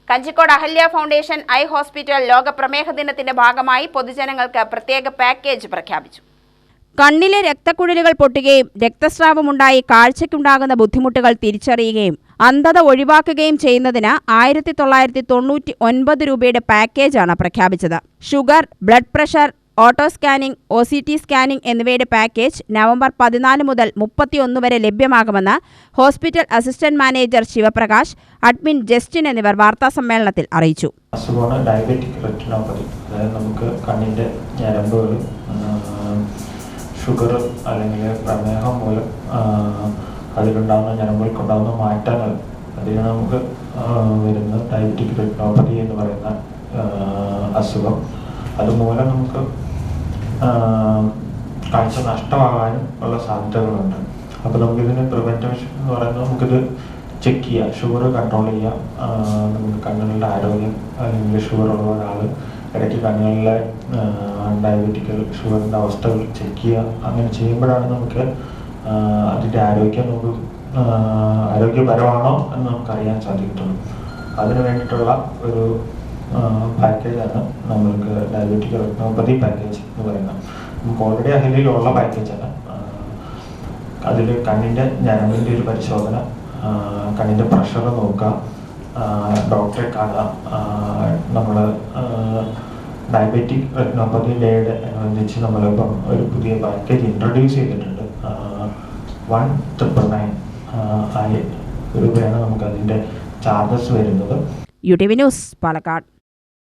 Kanjikode Ahalya foundation eye hospital ലോക പ്രമേഹ ദിനത്തിന്റെ ഭാഗമായി പൊതുജനങ്ങൾക്ക് പ്രത്യേക പാക്കേജ് പ്രഖ്യാപിച്ചു. കണ്ണിലെ രക്തക്കുഴലുകൾ പൊട്ടുകയും രക്തസ്രാവമുണ്ടായി കാഴ്ചയ്ക്കുണ്ടാകുന്ന ബുദ്ധിമുട്ടുകൾ തിരിച്ചറിയുകയും അന്ധത ഒഴിവാക്കുകയും ചെയ്യുന്നതിന് 1999 രൂപയുടെ പാക്കേജാണ് പ്രഖ്യാപിച്ചത്. Sugar, blood pressure, auto scanning, OCT scanning എന്നിവയുടെ പാക്കേജ് നവംബർ 14 മുതൽ 31 വരെ ലഭ്യമാകുമെന്ന് hospital assistant manager Sivaprakash, admin Justin എന്നിവർ വാർത്താസമ്മേളനത്തിൽ അറിയിച്ചു. അസുഖമാണ് ഡയബറ്റിക് റെറ്റിനോപ്പതി. അതായത് നമുക്ക് കണ്ണിൻ്റെ ഞരമ്പുകൾ ഷുഗർ അല്ലെങ്കിൽ പ്രമേഹം മൂലം അതിലുണ്ടാകുന്ന ഞരമ്പുകൾക്കുണ്ടാകുന്ന മാറ്റങ്ങൾ, അതിന് നമുക്ക് വരുന്ന ഡയബറ്റിക് റെറ്റിനോപ്പതി എന്ന് പറയുന്ന അസുഖം, അതുമൂലം നമുക്ക് കാഴ്ച നഷ്ടമാകാനും ഉള്ള സാധ്യതകളുണ്ട്. അപ്പോൾ നമുക്കിതിന് പ്രിവെൻറ്റേഷൻ എന്ന് പറയുന്നത് നമുക്കിത് ചെക്ക് ചെയ്യുക, ഷുഗർ കൺട്രോൾ ചെയ്യുക, നമുക്ക് കണ്ണുകളുടെ ആരോഗ്യം അല്ലെങ്കിൽ ഷുഗർ ഉള്ള ഒരാൾ ഇടയ്ക്ക് കണ്ണുകളിലെ ഡയബറ്റിക്കൽ ഷുഗറിൻ്റെ അവസ്ഥകൾ ചെക്ക് ചെയ്യുക. അങ്ങനെ ചെയ്യുമ്പോഴാണ് നമുക്ക് അതിൻ്റെ ആരോഗ്യപരമാണോ എന്ന് നമുക്കറിയാൻ സാധിക്കത്തുള്ളൂ. അതിന് വേണ്ടിയിട്ടുള്ള ഒരു പാക്കേജാണ് നമ്മൾക്ക് ഡയബറ്റിക് റെറ്റിനോപ്പതി പാക്കേജ് എന്ന് പറയുന്നത്. നമുക്ക് ഓൾറെഡി അഹല്യയിലുള്ള പാക്കേജാണ്. അതിൽ കണ്ണിൻ്റെ ഞരമ്പിൻ്റെ ഒരു പരിശോധന, കണ്ണിൻ്റെ പ്രഷർ നോക്കുക, ഡോക്ടറെ കാണുക. നമ്മൾ ഡയബറ്റിക് റെറ്റിനോപ്പതി ഡേയുടെ അനുബന്ധിച്ച് നമ്മളിപ്പം ഒരു പുതിയ പാക്കേജ് ഇൻട്രൊഡ്യൂസ് ചെയ്തിട്ടുണ്ട്. 1999 രൂപയാണ് നമുക്കതിൻ്റെ ചാർജസ് വരുന്നത്. UTV news, Palakkad.